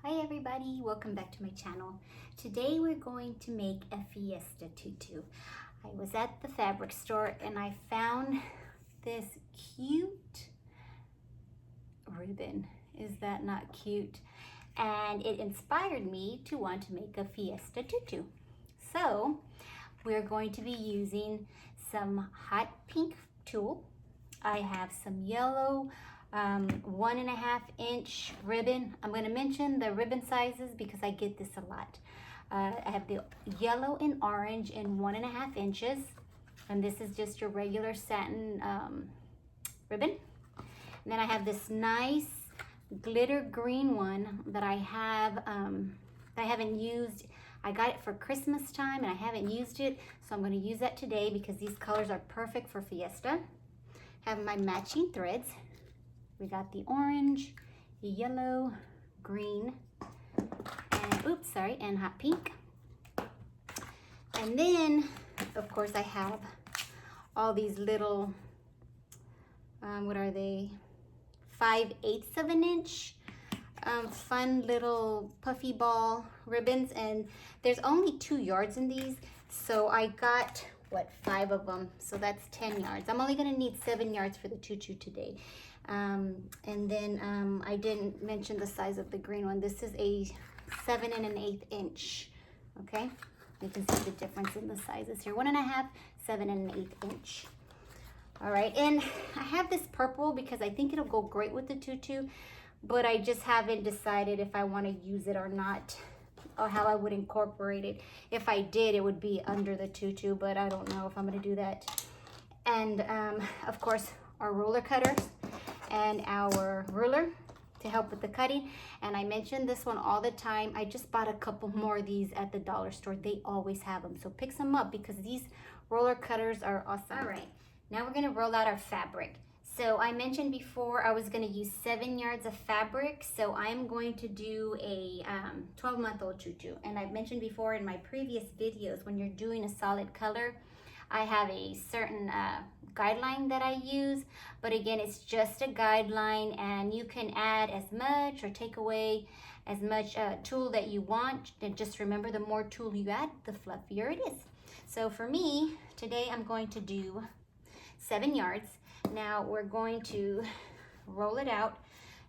Hi everybody, welcome back to my channel. Today we're going to make a Fiesta tutu. I was at the fabric store and I found this cute ribbon. Is that not cute? And it inspired me to want to make a Fiesta tutu. So we're going to be using some hot pink tulle. I have some yellow 1.5 inch ribbon. I'm going to mention the ribbon sizes because I get this a lot. I have the yellow and orange in 1.5 inches, and this is just your regular satin ribbon. And then I have this nice glitter green one that I have that I haven't used. I got it for Christmas time and I haven't used it, so I'm going to use that today because these colors are perfect for Fiesta. Have my matching threads. We got the orange, the yellow, green, and hot pink. And then, of course, I have all these little, what are they? 5/8 of an inch, fun little puffy ball ribbons. And there's only 2 yards in these. So I got, 5 of them. So that's 10 yards. I'm only gonna need 7 yards for the tutu today. And then I didn't mention the size of the green one. This is a 7 1/8 inch. Okay, you can see the difference in the sizes here. 1.5, 7 1/8 inch. All right, and I have this purple because I think it'll go great with the tutu, but I just haven't decided if I want to use it or not, or how I would incorporate it. If I did, it would be under the tutu, but I don't know if I'm going to do that. And of course, our roller cutters and our ruler to help with the cutting. And I mention this one all the time. I just bought a couple more of these at the dollar store. They always have them, so pick some up because these roller cutters are awesome. All right, now we're gonna roll out our fabric. So I mentioned before I was gonna use 7 yards of fabric, so I'm going to do a 12-month-old tutu. And I've mentioned before in my previous videos, when you're doing a solid color, I have a certain guideline that I use, but again, it's just a guideline, and you can add as much or take away as much tulle that you want. And just remember, the more tulle you add, the fluffier it is. So for me, today I'm going to do 7 yards. Now we're going to roll it out.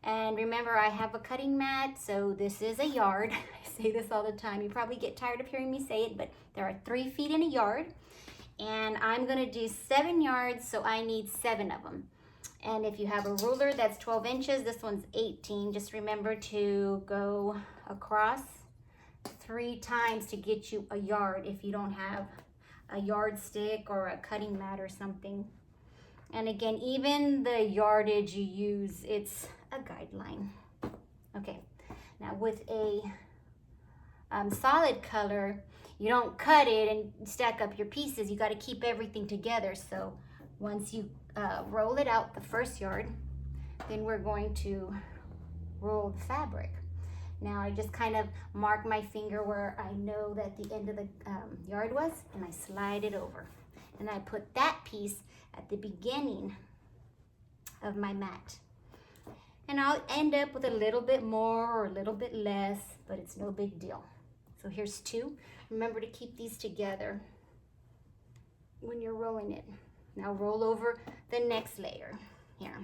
And remember, I have a cutting mat, so this is a yard. I say this all the time. You probably get tired of hearing me say it, but there are 3 feet in a yard. And I'm gonna do 7 yards, so I need 7 of them. And if you have a ruler that's 12 inches, this one's 18. Just remember to go across 3 times to get you a yard if you don't have a yardstick or a cutting mat or something. And again, even the yardage you use, it's a guideline. Okay, now with a solid color, you don't cut it and stack up your pieces. You got to keep everything together. So once you roll it out the first yard, then we're going to roll the fabric. Now I just kind of mark my finger where I know that the end of the yard was, and I slide it over. And I put that piece at the beginning of my mat. And I'll end up with a little bit more or a little bit less, but it's no big deal. So here's 2. Remember to keep these together when you're rolling it. Now roll over the next layer. Here,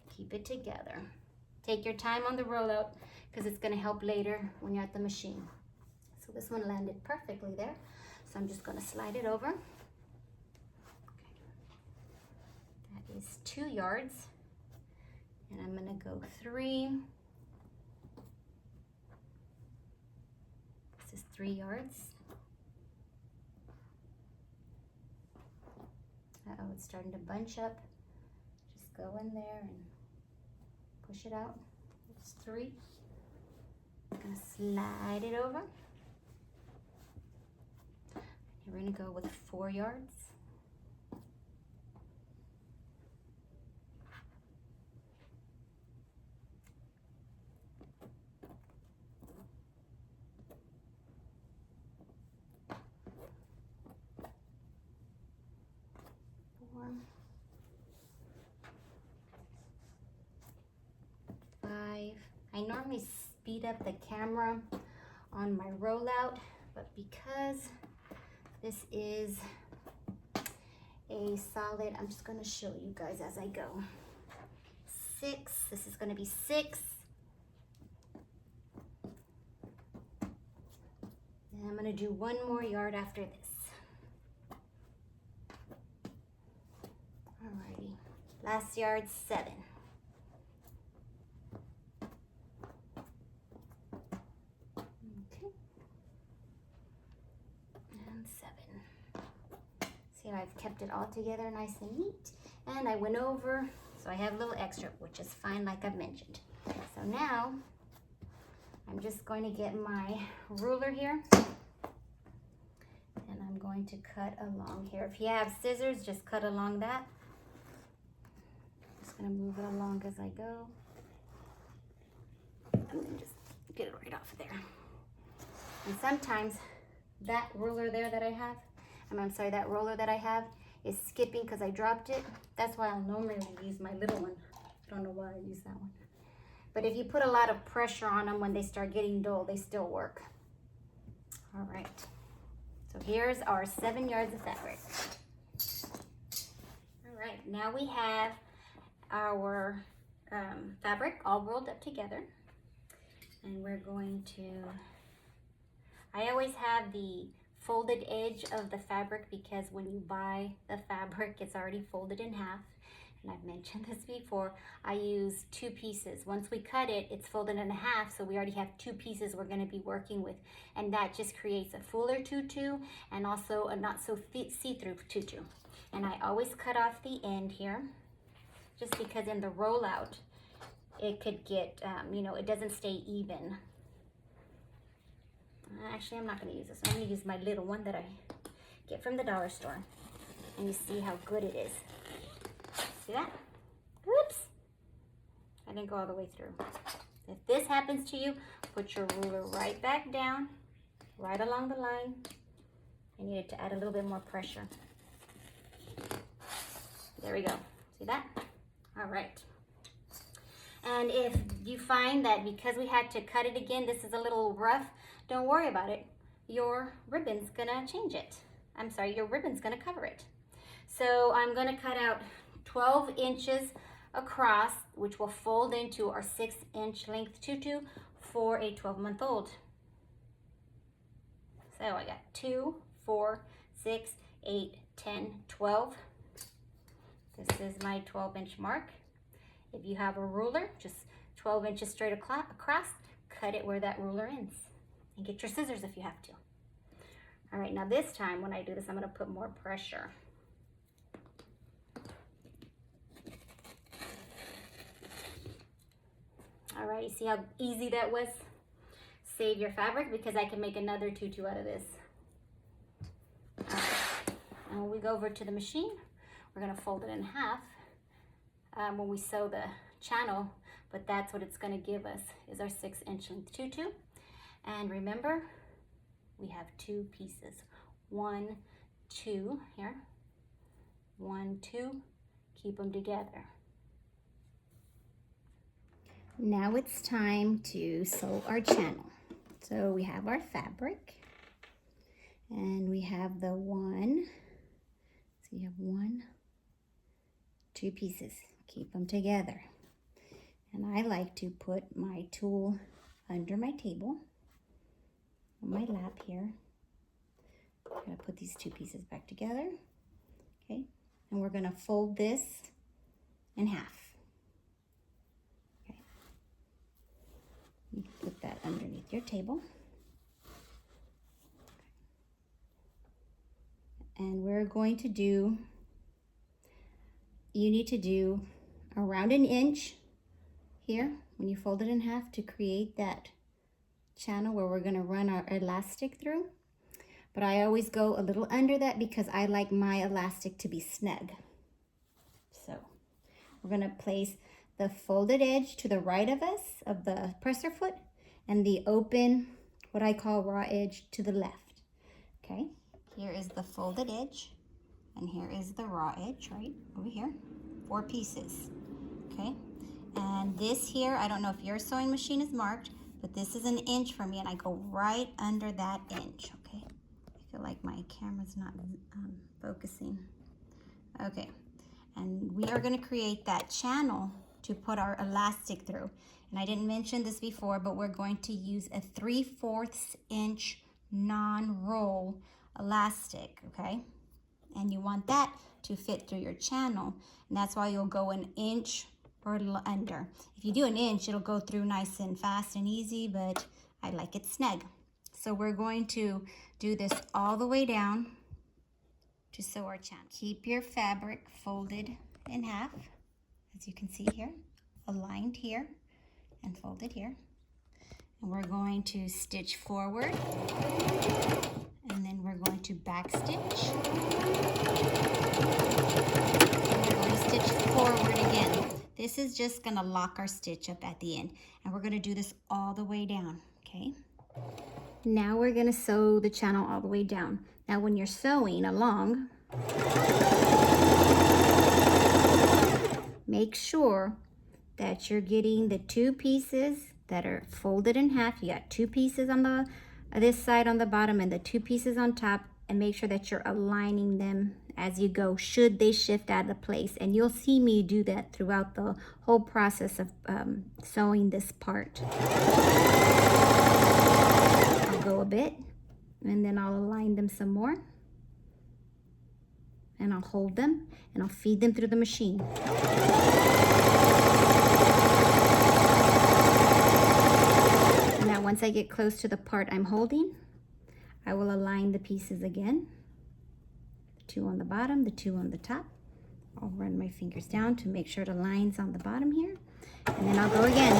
keep it together. Take your time on the rollout because it's gonna help later when you're at the machine. So this one landed perfectly there. So I'm just gonna slide it over. Okay. That is 2 yards. And I'm gonna go 3. This is 3 yards. Uh-oh, it's starting to bunch up. Just go in there and push it out. It's 3. I'm gonna slide it over. We're gonna go with 4 yards. I normally speed up the camera on my rollout, but because this is a solid, I'm just gonna show you guys as I go. 6, this is gonna be 6. And I'm gonna do 1 more yard after this. Alrighty, last yard, 7. Okay, and 7. See how I've kept it all together nice and neat. And I went over, so I have a little extra, which is fine like I've mentioned. So now, I'm just going to get my ruler here. And I'm going to cut along here. If you have scissors, just cut along that. Just gonna move it along as I go. And then just get it right off there. And sometimes that ruler there that I have, I'm sorry, that roller that I have is skipping because I dropped it. That's why I'll normally use my little one. I don't know why I use that one. But if you put a lot of pressure on them when they start getting dull, they still work. All right. So here's our 7 yards of fabric. All right, now we have our fabric all rolled up together. And we're going to, I always have the folded edge of the fabric because when you buy the fabric, it's already folded in half. And I've mentioned this before, I use 2 pieces. Once we cut it, it's folded in half, so we already have 2 pieces we're gonna be working with. And that just creates a fuller tutu and also a not so see-through tutu. And I always cut off the end here, just because in the rollout, it could get, you know, it doesn't stay even. Actually, I'm not gonna use this. I'm gonna use my little one that I get from the dollar store. And you see how good it is. See that? Whoops. I didn't go all the way through. If this happens to you, put your ruler right back down, right along the line. I needed to add a little bit more pressure. There we go. See that? All right. And if you find that because we had to cut it again, this is a little rough, don't worry about it. Your ribbon's gonna change it. I'm sorry, your ribbon's gonna cover it. So I'm gonna cut out 12 inches across, which will fold into our 6-inch length tutu for a 12-month-old. So I got 2, 4, 6, 8, 10, 12. This is my 12-inch mark. If you have a ruler, just 12 inches straight across, cut it where that ruler ends. And get your scissors if you have to. All right, now this time when I do this, I'm gonna put more pressure. All right, you see how easy that was? Save your fabric because I can make another tutu out of this. All right. And when we go over to the machine, we're gonna fold it in half when we sew the channel, but that's what it's gonna give us, is our 6-inch length tutu. And remember, we have 2 pieces. 1, 2, here. 1, 2, keep them together. Now it's time to sew our channel. So we have our fabric and we have the 1, so you have 1, 2 pieces, keep them together. And I like to put my tool under my table, on my lap here. I'm gonna put these 2 pieces back together, okay? And we're gonna fold this in half. You can put that underneath your table. And we're going to do, you need to do around 1 inch here when you fold it in half to create that channel where we're going to run our elastic through. But I always go a little under that because I like my elastic to be snug. So we're going to place the folded edge to the right of us, of the presser foot, and the open, what I call raw edge, to the left. Okay, here is the folded edge, and here is the raw edge, right over here. 4 pieces, okay? And this here, I don't know if your sewing machine is marked, but this is an inch for me, and I go right under that inch, okay? I feel like my camera's not focusing. Okay, and we are gonna create that channel to put our elastic through. And I didn't mention this before, but we're going to use a 3/4 inch non-roll elastic, okay? And you want that to fit through your channel, and that's why you'll go an inch or under. If you do an inch, it'll go through nice and fast and easy, but I like it snug. So we're going to do this all the way down to sew our channel. Keep your fabric folded in half, as you can see here, aligned here and folded here. And we're going to stitch forward, and then we're going to back stitch. And we're going to stitch forward again. This is just gonna lock our stitch up at the end. And we're gonna do this all the way down, okay? Now we're gonna sew the channel all the way down. Now when you're sewing along, make sure that you're getting the 2 pieces that are folded in half. You got 2 pieces on the this side on the bottom and the 2 pieces on top, and make sure that you're aligning them as you go, should they shift out of place. And you'll see me do that throughout the whole process of sewing this part. I'll go a bit, and then I'll align them some more, and I'll hold them, and I'll feed them through the machine. Now once I get close to the part I'm holding, I will align the pieces again. The 2 on the bottom, the 2 on the top. I'll run my fingers down to make sure the line's on the bottom here, and then I'll go again.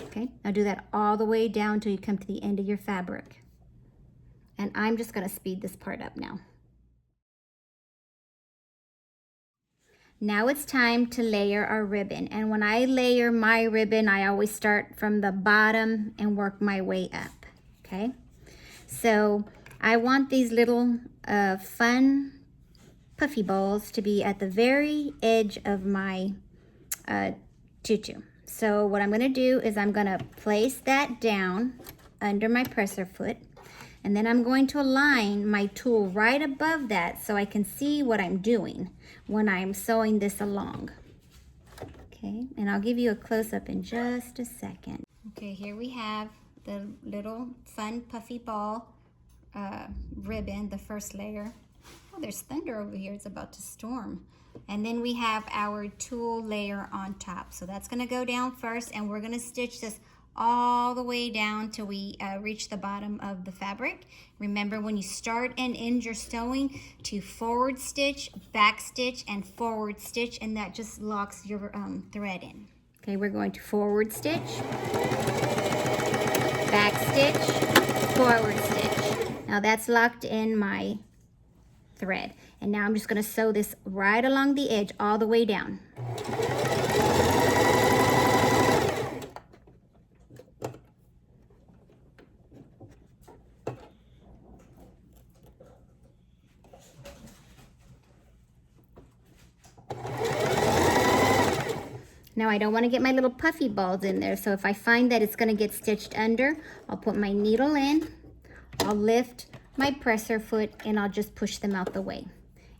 Okay, now do that all the way down till you come to the end of your fabric. And I'm just gonna speed this part up now. Now it's time to layer our ribbon. And when I layer my ribbon, I always start from the bottom and work my way up, okay? So I want these little fun puffy balls to be at the very edge of my tutu. So what I'm gonna do is I'm gonna place that down under my presser foot, and then I'm going to align my tool right above that so I can see what I'm doing when I'm sewing this along. Okay, and I'll give you a close-up in just a second. Okay, here we have the little fun puffy ball ribbon, the first layer. Oh, there's thunder over here, it's about to storm. And then we have our tulle layer on top. So that's gonna go down first, and we're gonna stitch this all the way down till we reach the bottom of the fabric. Remember, when you start and end your sewing, to forward stitch, back stitch, and forward stitch, and that just locks your thread in. Okay, we're going to forward stitch, back stitch, forward stitch. Now that's locked in my thread. And now I'm just gonna sew this right along the edge all the way down. Now I don't want to get my little puffy balls in there, so if I find that it's going to get stitched under, I'll put my needle in, I'll lift my presser foot, and I'll just push them out the way.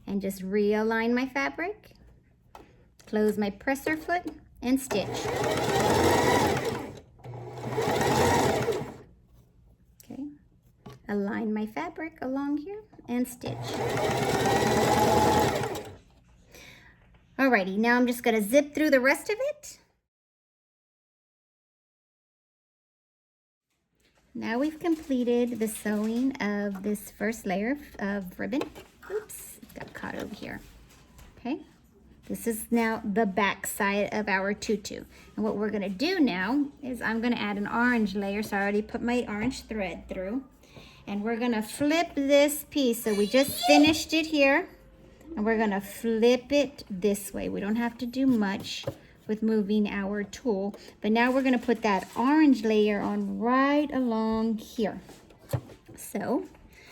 And just realign my fabric, close my presser foot, and stitch. Okay, align my fabric along here, and stitch. Alrighty, now I'm just gonna zip through the rest of it. Now we've completed the sewing of this first layer of ribbon. Oops, it got caught over here. Okay, this is now the back side of our tutu. And what we're gonna do now is I'm gonna add an orange layer. So I already put my orange thread through. And we're gonna flip this piece. So we just finished it here. And we're gonna flip it this way. We don't have to do much with moving our tool, but now we're gonna put that orange layer on right along here. So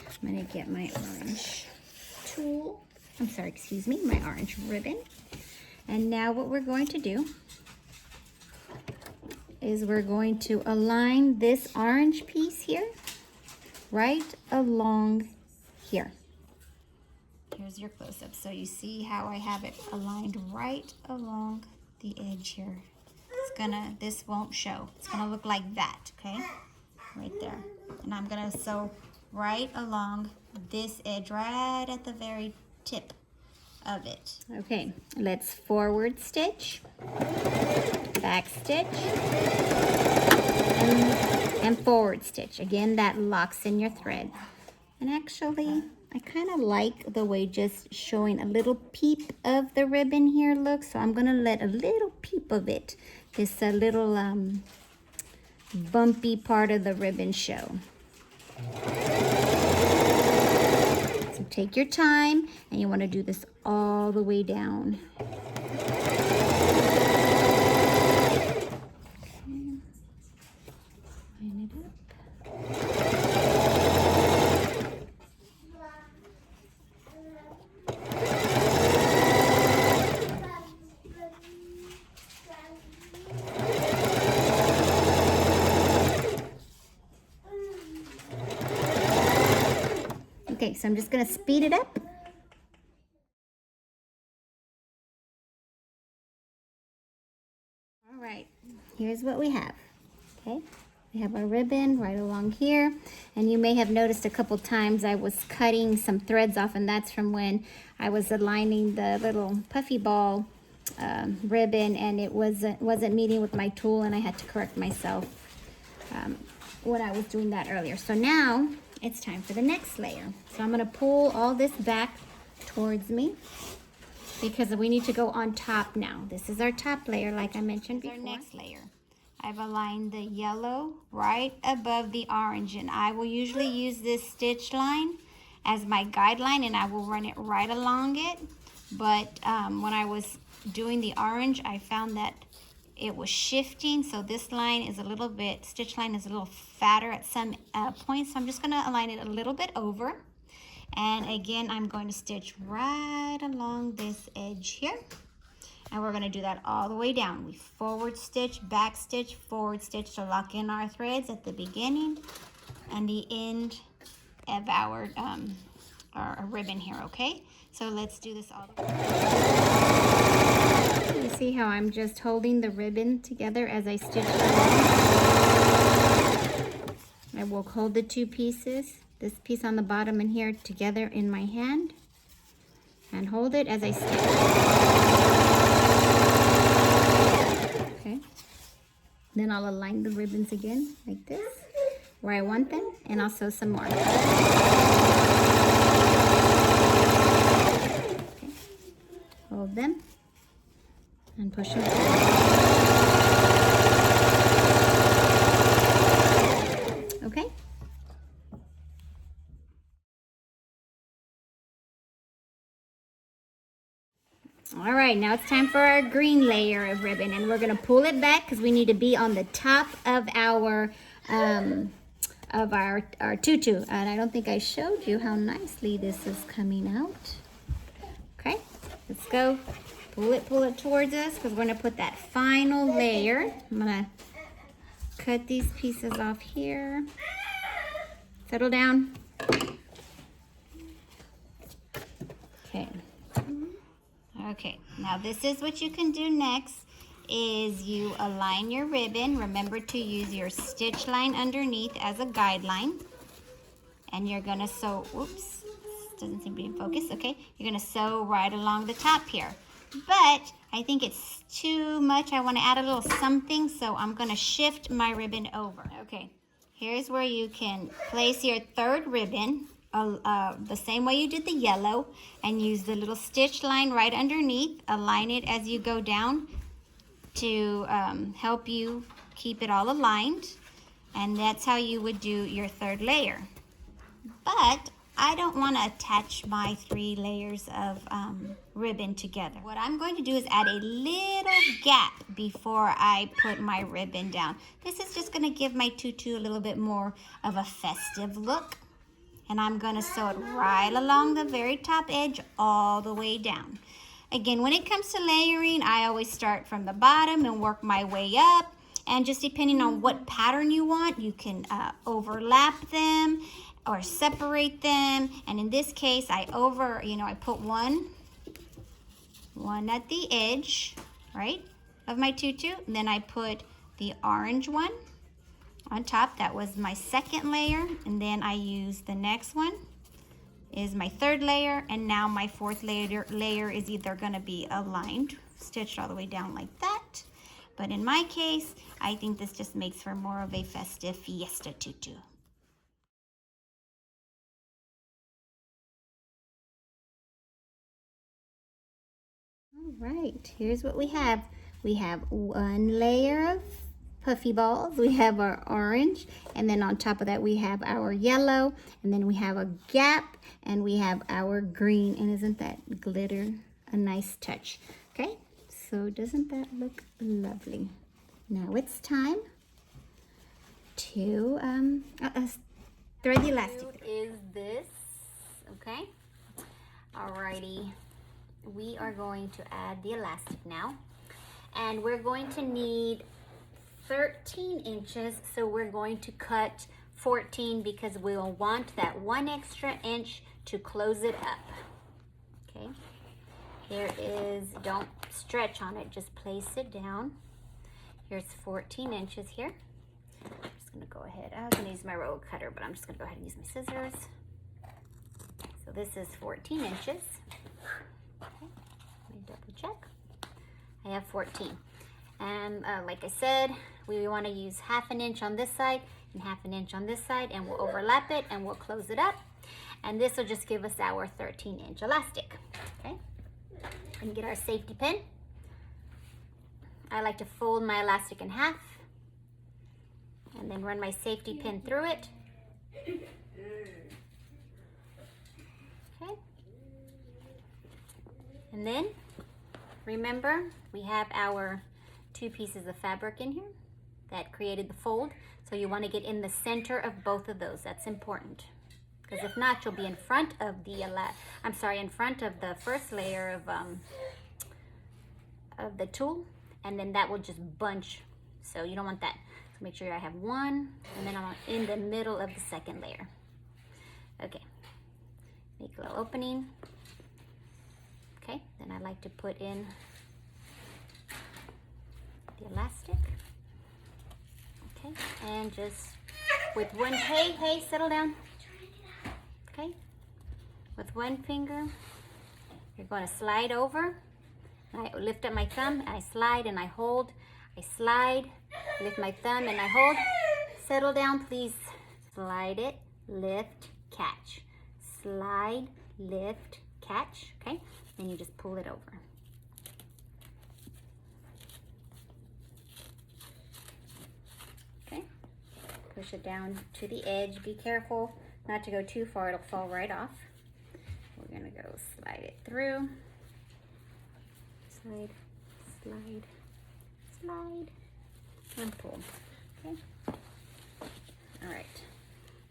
I'm gonna get my orange tool, my orange ribbon, And now what we're going to do is we're going to align this orange piece here right along here. Here's your close-up. So you see how I have it aligned right along the edge here. This won't show. It's gonna look like that, okay? Right there. And I'm gonna sew right along this edge, right at the very tip of it. Okay, let's forward stitch, back stitch, and forward stitch. Again, that locks in your thread. And actually, I kind of like the way just showing a little peep of the ribbon here looks. So I'm gonna let a little peep of it, this little bumpy part of the ribbon show. So take your time, and you want to do this all the way down. Line it up. Okay, so I'm just gonna speed it up. All right, here's what we have, okay? We have our ribbon right along here, and you may have noticed a couple times I was cutting some threads off, and that's from when I was aligning the little puffy ball ribbon, and it wasn't meeting with my tool, and I had to correct myself when I was doing that earlier. So now it's time for the next layer. So I'm gonna pull all this back towards me because we need to go on top now. This is our top layer, like I mentioned before. Our next layer. I've aligned the yellow right above the orange, and I will usually use this stitch line as my guideline, and I will run it right along it. But when I was doing the orange, I found that it was shifting, so this line is a little bit, stitch line is a little fatter at some points, so I'm just gonna align it a little bit over. And again, I'm going to stitch right along this edge here. And we're gonna do that all the way down. We forward stitch, back stitch, forward stitch to lock in our threads at the beginning and the end of our ribbon here, okay? So let's do this all the way. You see how I'm just holding the ribbon together as I stitch it along? I will hold the two pieces, this piece on the bottom and here, together in my hand, and hold it as I stitch. Okay. Then I'll align the ribbons again, like this, where I want them, and I'll sew some more. Okay. Hold them and push them through. Okay. All right, now it's time for our green layer of ribbon, and we're gonna pull it back because we need to be on the top of our tutu. And I don't think I showed you how nicely this is coming out. Okay, let's go. Pull it towards us because we're gonna put that final layer. I'm gonna cut these pieces off here. Settle down. Okay. Okay, now this is what you can do next is you align your ribbon. Remember to use your stitch line underneath as a guideline. And you're gonna sew, oops, doesn't seem to be in focus, okay. You're gonna sew right along the top here. But I think it's too much. I wanna add a little something, so I'm gonna shift my ribbon over. Okay, here's where you can place your third ribbon the same way you did the yellow, and use the little stitch line right underneath. Align it as you go down to help you keep it all aligned, and that's how you would do your third layer. But I don't want to attach my 3 layers of ribbon together. What I'm going to do is add a little gap before I put my ribbon down. This is just going to give my tutu a little bit more of a festive look. And I'm going to sew it right along the very top edge all the way down. Again, when it comes to layering, I always start from the bottom and work my way up. And just depending on what pattern you want, you can overlap them or separate them. And in this case, I put one at the edge, right, of my tutu. And then I put the orange one on top. That was my second layer. And then I use the next one is my third layer. And now my fourth layer is either gonna be aligned, stitched all the way down like that. But in my case, I think this just makes for more of a festive fiesta tutu. All right, here's what we have. We have one layer of puffy balls. We have our orange, and then on top of that we have our yellow, and then we have a gap, and we have our green. And isn't that glitter a nice touch? Okay, so doesn't that look lovely? Now it's time to thread the elastic. Is this okay? Alrighty, we are going to add the elastic now, and we're going to need 13 inches, so we're going to cut 14 because we'll want that 1 extra inch to close it up. Okay, here is, don't stretch on it, just place it down. Here's 14 inches here. I'm just gonna go ahead, I was gonna use my roll cutter, but I'm just gonna go ahead and use my scissors. So this is 14 inches. Okay, let me double check. I have 14. And like I said, we wanna use 1/2 inch on this side and 1/2 inch on this side, and we'll overlap it and we'll close it up. And this will just give us our 13-inch elastic, okay? And get our safety pin. I like to fold my elastic in half and then run my safety pin through it. Okay. And then remember, we have our 2 pieces of fabric in here that created the fold. So you want to get in the center of both of those. That's important. Because if not, you'll be in front of the in front of the first layer of the tulle, and then that will just bunch. So you don't want that. So make sure I have one, and then I'm in the middle of the second layer. Okay, make a little opening. Okay, then I like to put in the elastic. Okay, and just with one, hey, settle down. Okay, with one finger, you're going to slide over. I lift up my thumb, and I slide and I hold. I slide, lift my thumb and I hold. Settle down, please. Slide it, lift, catch. Slide, lift, catch, okay? Then you just pull it over. Okay, push it down to the edge. Be careful not to go too far, it'll fall right off. We're gonna go slide it through. Slide, slide, slide, and pull, okay? All right,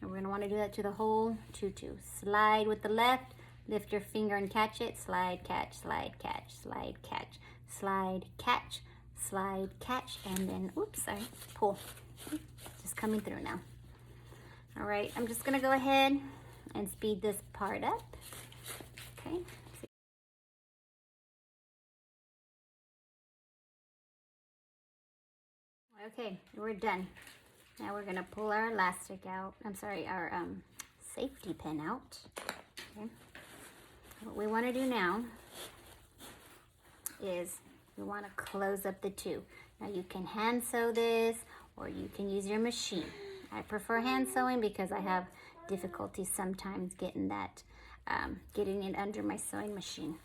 and we're gonna wanna do that to the whole tutu. Slide with the left, lift your finger and catch it, slide, catch, slide, catch, slide, catch, slide, catch, slide, catch, and then, oops, sorry, pull. Just coming through now. All right, I'm just gonna go ahead and speed this part up, okay? Okay, we're done. Now we're gonna pull our elastic out. I'm sorry, our safety pin out. Okay. What we wanna do now is we wanna close up the 2. Now you can hand sew this, or you can use your machine. I prefer hand sewing because I have difficulty sometimes getting that, getting it under my sewing machine.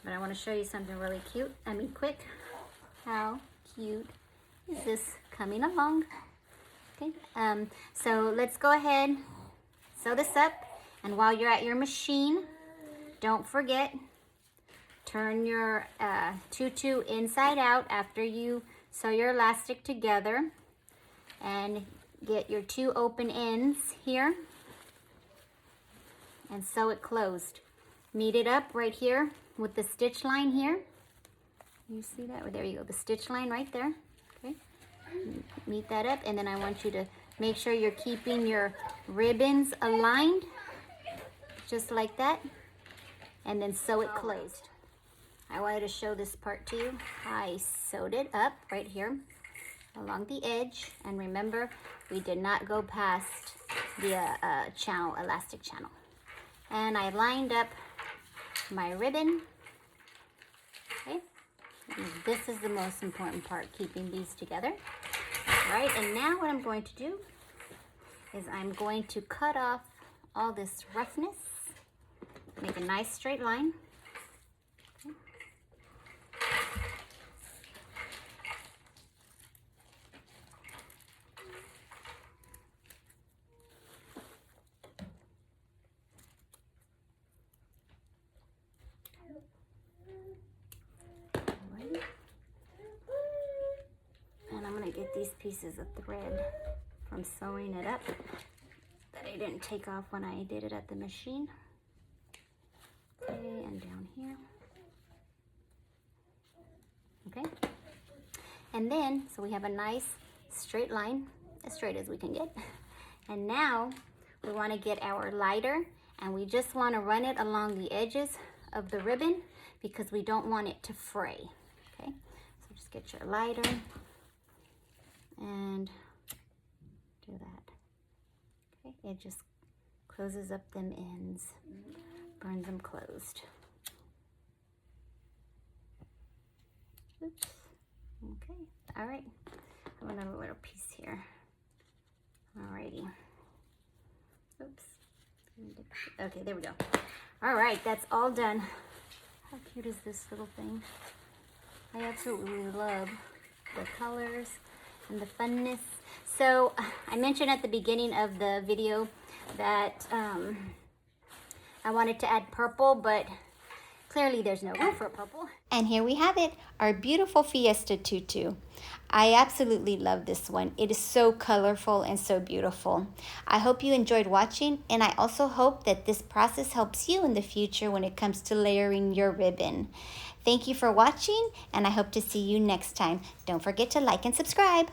But I wanna show you something really cute, quick. How cute is this coming along? Okay, so let's go ahead, sew this up, and while you're at your machine, don't forget, turn your tutu inside out after you sew your elastic together, and get your 2 open ends here and sew it closed. meet it up right here with the stitch line here. You see that? Oh, there you go, the stitch line right there. Okay, meet that up, and then I want you to make sure you're keeping your ribbons aligned, just like that, and then sew it closed. I wanted to show this part to you. I sewed it up right here along the edge, and remember, we did not go past the elastic channel. And I lined up my ribbon. Okay, and this is the most important part, keeping these together. All right, and now what I'm going to do is I'm going to cut off all this roughness, make a nice straight line. Get these pieces of thread from sewing it up that I didn't take off when I did it at the machine. Okay, and down here. Okay, and then so we have a nice straight line, as straight as we can get. And now we want to get our lighter, and we just want to run it along the edges of the ribbon because we don't want it to fray. Okay, so just get your lighter and do that. Okay, it just closes up them ends, burns them closed. Oops. Okay, all right. I want another little piece here. Alrighty. Oops. Okay, there we go. All right, that's all done. How cute is this little thing? I absolutely love the colors and the funness. So I mentioned at the beginning of the video that I wanted to add purple, but clearly there's no room for purple. And here we have it, our beautiful Fiesta tutu. I absolutely love this one. It is so colorful and so beautiful. I hope you enjoyed watching, and I also hope that this process helps you in the future when it comes to layering your ribbon. Thank you for watching, and I hope to see you next time. Don't forget to like and subscribe.